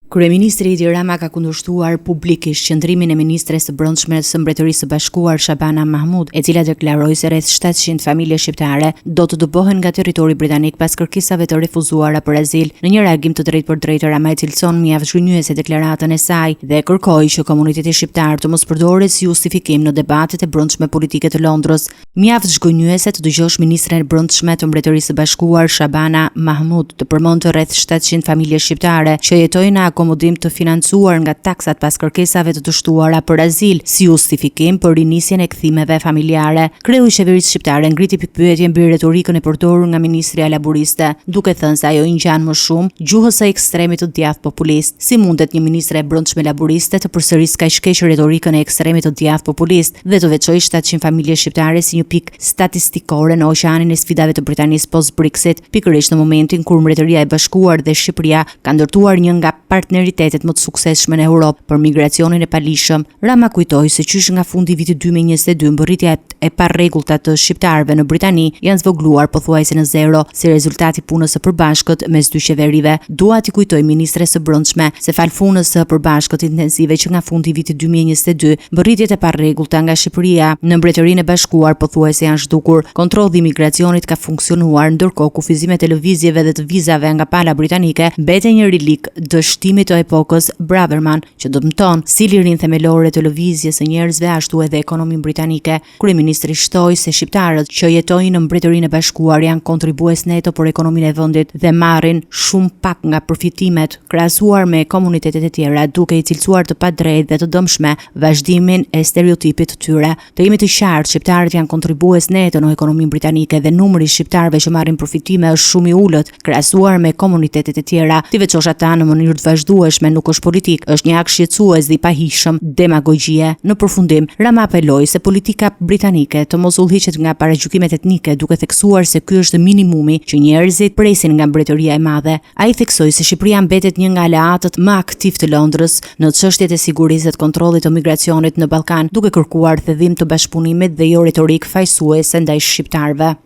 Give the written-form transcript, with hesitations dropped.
Kryeministri Edi Rama ka kundërshtuar publikisht qëndrimin e ministres së brendshme së Mbretërisë së Bashkuar Shabana Mahmud, e cila deklaroi se rreth 700 familje shqiptare do të dëbohen nga territori britanik pas kërkesave të refuzuara për azil. Në një reagim të drejtë Rama e cilëson mjaft zhgënjyese deklaratën e saj dhe kërkoi që komuniteti shqiptar të mos përdoret si justifikim në debatet e brendshme politike të Londrës. Mjaft zhgënjyese të dëgjosh ministren e brendshme të Mbretërisë së Bashkuar Shabana Mahmud të përmendë rreth 700 familje shqiptare që jetojnë akomodim të financuar nga taksat pas kërkesave të dështuara për azil si justifikim për rinisjen e kthimeve familjare. Kreu i qeverisë shqiptare ngriti pikpyetje mbi retorikën e përdorur nga ministria laboriste, duke thënë se ajo i ngjan më shumë gjuhës së ekstremit të djathtë populist. Si mundet një ministre e brendshme laboriste të përsërisë kaq keq retorikën e ekstremit të djathtë populist dhe të veçojë 700 familje shqiptare si një pikë statistikore në oqeanin e sfidave të Britanisë post-Brexit, pikërisht në momentin kur Mbretëria e Bashkuar dhe Shqipëria kanë ndërtuar një nga partneritetet më të suksesshme në Europë për migracionin e palishëm. Rama kujtoi se qysh nga fundi i vitit 2022 mbërritja e parregullta të shqiptarëve në Britani janë zvogluar pothuajse në zero si rezultati punës së përbashkët mes dy qeverive. Dua t'i kujtoj ministres së brendshme se fal funës së përbashkët intensive që nga fundi i vitit 2022 mbërritjet e parregullta nga Shqipëria në Mbretërinë e Bashkuar pothuajse janë zhdukur. Kontrolli i migracionit ka funksionuar, ndërkohë kufizimet e lëvizjeve dhe të vizave nga pala britanike mbeten një relik dështimit të epokës Braverman, që dëmton si lirinë themelore të lëvizjes së njerëzve ashtu edhe ekonominë britanike. Kryeministri shtoi se shqiptarët që jetojnë në Mbretërinë e Bashkuar janë kontribues neto për ekonominë e vendit dhe marrin shumë pak nga përfitimet krahasuar me komunitetet e tjera, duke i cilësuar të padrejtë dhe të dëmshme vazhdimin e stereotipit të tyre. Të jemi të qartë, shqiptarët janë kontribues neto në ekonominë britanike dhe numri i shqiptarëve që marrin përfitime është shumë i ulët krahasuar me komunitetet e tjera. Ti veçosh ata në mënyrë të vazhdueshme nuk është politik, është një akt shqetësues dhe i pahishëm, demagogjie. Në përfundim, Rama apeloi se politika britanike të mos udhëhiqet nga paragjykimet etnike, duke theksuar se ky është minimumi që njerëzit presin nga Mbretëria e Madhe. Ai theksoi se Shqipëria mbetet një nga aleatët më aktiv të Londrës në çështjet e sigurisë dhe kontrollit të migracionit në Ballkan, duke kërkuar thedhim të bashkëpunimit dhe jo retorik fajsuese ndaj shqiptarëve.